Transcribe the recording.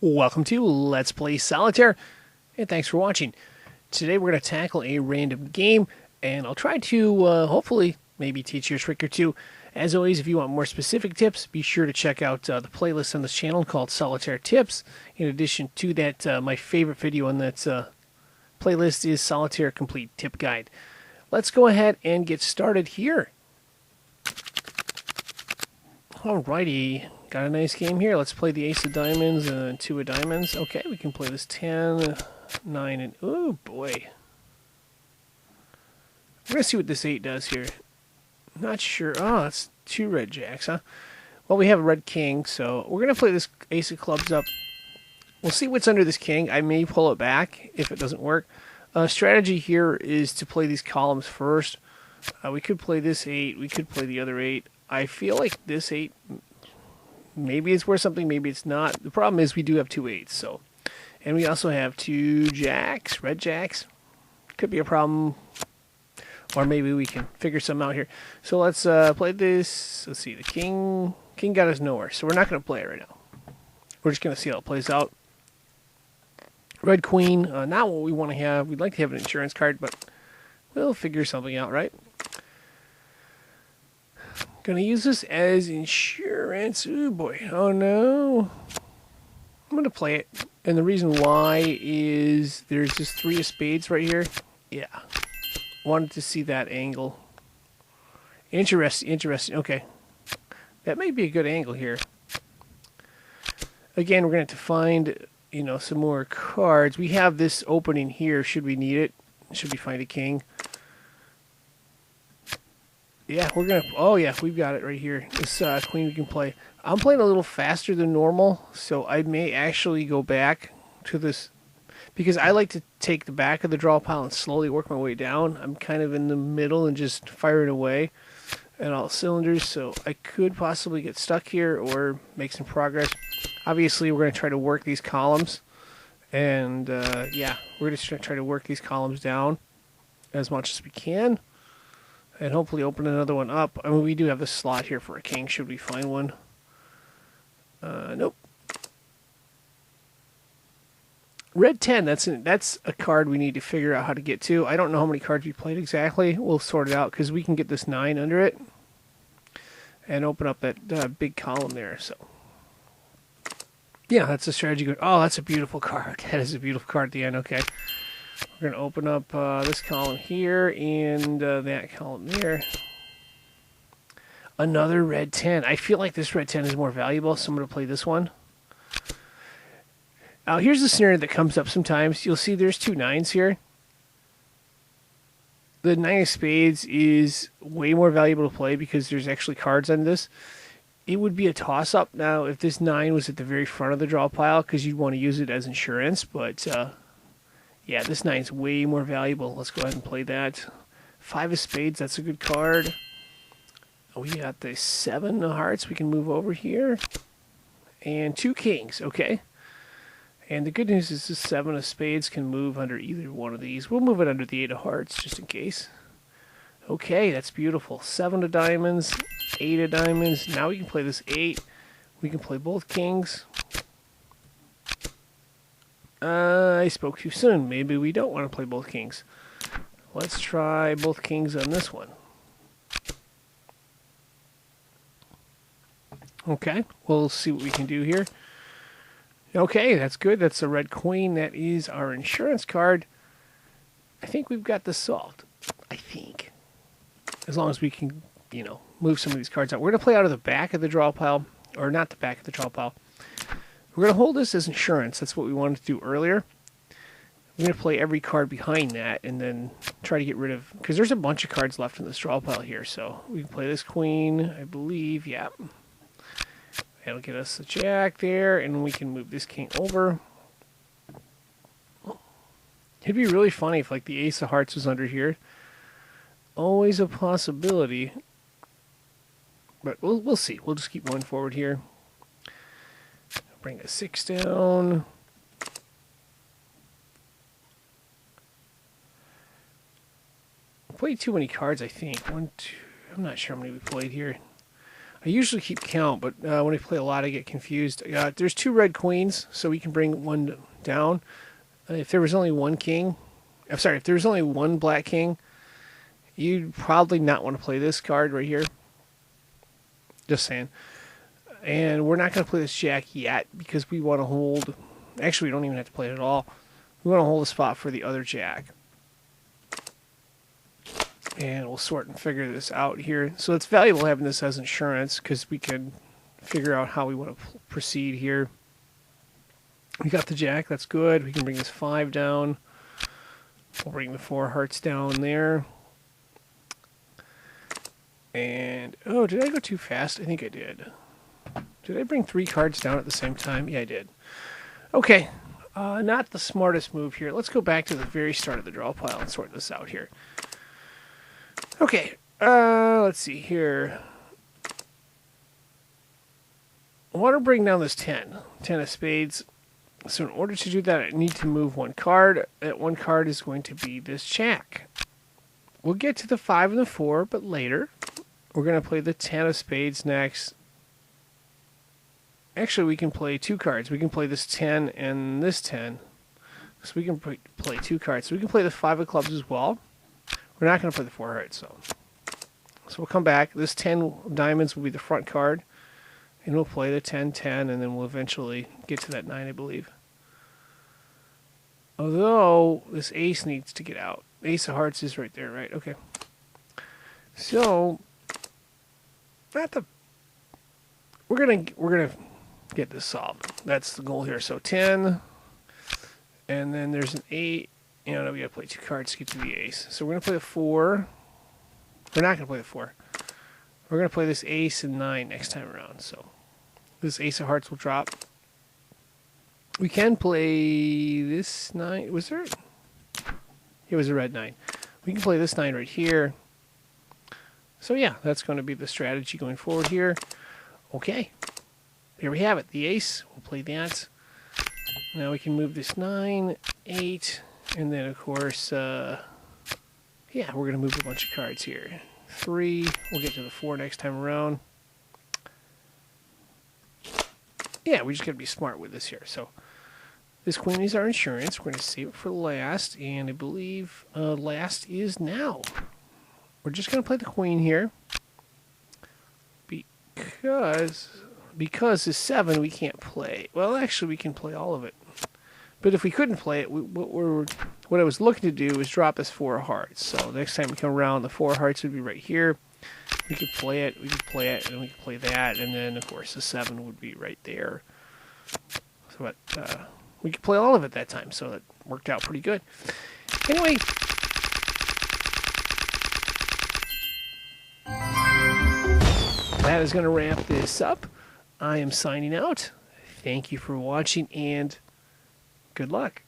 Welcome to Let's Play Solitaire, and thanks for watching. Today we're going to tackle a random game, and I'll try to, hopefully, maybe teach you a trick or two. As always, if you want more specific tips, be sure to check out the playlist on this channel called Solitaire Tips. In addition to that, my favorite video on that playlist is Solitaire Complete Tip Guide. Let's go ahead and get started here. Alrighty. Got a nice game here. Let's play the ace of diamonds and two of diamonds. Okay, we can play this 10, 9, and... oh, boy. We're going to see what this 8 does here. Not sure. Oh, it's two red jacks, huh? Well, we have a red king, so we're going to play this ace of clubs up. We'll see what's under this king. I may pull it back if it doesn't work. Strategy here is to play these columns first. We could play this 8. We could play the other 8. I feel like this 8... maybe it's worth something, maybe it's not. The problem is we do have two 8s, so. And we also have two jacks, red jacks. Could be a problem. Or maybe we can figure something out here. So let's play this. Let's see, the king got us nowhere, so we're not going to play it right now. We're just going to see how it plays out. Red queen, not what we want to have. We'd like to have an insurance card, but we'll figure something out, right? Gonna use this as insurance. Oh boy. Oh no. I'm gonna play it. And the reason why is there's just 3 of spades right here. Yeah. Wanted to see that angle. Interesting. Okay. That may be a good angle here. Again, we're gonna have to find, some more cards. We have this opening here should we need it. Should we find a king? Yeah, we're going to... oh, yeah, we've got it right here. This queen we can play. I'm playing a little faster than normal, so I may actually go back to this... because I like to take the back of the draw pile and slowly work my way down. I'm kind of in the middle and just firing away at all cylinders, so I could possibly get stuck here or make some progress. Obviously, we're going to try to work these columns. And, yeah, we're just going to try to work these columns down as much as we can. And hopefully open another one up. I mean, we do have this slot here for a king, should we find one. Nope. Red 10, that's a card we need to figure out how to get to. I don't know how many cards we played exactly. We'll sort it out, because we can get this 9 under it. And open up that big column there, so. Yeah, that's a strategy. Oh, that's a beautiful card. That is a beautiful card at the end, okay. We're going to open up this column here and that column there. Another red 10. I feel like this red 10 is more valuable, so I'm going to play this one. Now, here's the scenario that comes up sometimes. You'll see there's 2 9s here. The 9 of spades is way more valuable to play because there's actually cards on this. It would be a toss-up now if this 9 was at the very front of the draw pile because you'd want to use it as insurance, but... yeah, this 9 is way more valuable. Let's go ahead and play that. 5 of spades, that's a good card. We got the 7 of hearts we can move over here. And 2 kings, okay. And the good news is the 7 of spades can move under either one of these. We'll move it under the 8 of hearts, just in case. Okay, that's beautiful. 7 of diamonds, 8 of diamonds. Now we can play this 8. We can play both kings. I spoke too soon. Maybe we don't want to play both kings. Let's try both kings on this one. Okay, we'll see what we can do here. Okay, that's good. That's a red queen. That is our insurance card. I think we've got this solved. I think. As long as we can, move some of these cards out. We're going to play out of the back of the draw pile. Or not the back of the draw pile. We're going to hold this as insurance. That's what we wanted to do earlier. We're going to play every card behind that and then try to get rid of... because there's a bunch of cards left in this draw pile here. So we can play this queen, I believe. Yeah. That'll get us a jack there. And we can move this king over. It'd be really funny if the ace of hearts was under here. Always a possibility. But we'll see. We'll just keep going forward here. Bring a 6 down. Played too many cards, I think. 1, 2. I'm not sure how many we played here. I usually keep count, but when I play a lot, I get confused. There's 2 red queens, so we can bring one down. If there was only one king, I'm sorry, if there was only one black king, you'd probably not want to play this card right here. Just saying. And we're not going to play this jack yet because we want to hold... Actually, we don't even have to play it at all. We want to hold a spot for the other jack. And we'll sort and figure this out here. So it's valuable having this as insurance because we can figure out how we want to proceed here. We got the jack, that's good. We can bring this 5 down. We'll bring the 4 hearts down there. And, oh, did I go too fast? I think I did. Did I bring 3 cards down at the same time? Yeah, I did. Okay, not the smartest move here. Let's go back to the very start of the draw pile and sort this out here. Okay, let's see here. I want to bring down this 10 of spades. So in order to do that, I need to move 1 card. That 1 card is going to be this jack. We'll get to the 5 and the 4, but later. We're going to play the 10 of spades next. Actually, we can play 2 cards. We can play this 10 and this 10. So we can play 2 cards. So we can play the 5 of clubs as well. We're not going to play the 4 hearts, so we'll come back. This 10 of diamonds will be the front card. And we'll play the 10, 10, and then we'll eventually get to that 9, I believe. Although, this ace needs to get out. Ace of hearts is right there, right? Okay. So, we're gonna get this solved. That's the goal here. So 10, and then there's an 8. You know, we gotta play 2 cards to get to the ace. So we're gonna play the 4. We're not gonna play the 4. We're gonna play this ace and 9 next time around. So this ace of hearts will drop. We can play this 9. Was there? It was a red 9. We can play this 9 right here. So yeah, that's going to be the strategy going forward here. Okay, here we have it. The ace. We'll play that. Now we can move this 9, 8. And then, of course, yeah, we're going to move a bunch of cards here. 3. We'll get to the 4 next time around. Yeah, we just got to be smart with this here. So, this queen is our insurance. We're going to save it for last. And I believe last is now. We're just going to play the queen here. Because this 7 we can't play. Well, actually, we can play all of it. But if we couldn't play it, what I was looking to do is drop this 4 of hearts. So next time we come around, the 4 of hearts would be right here. We could play it, and we could play that, and then, of course, the 7 would be right there. So we could play all of it that time, so that worked out pretty good. Anyway, that is going to wrap this up. I am signing out. Thank you for watching, and good luck.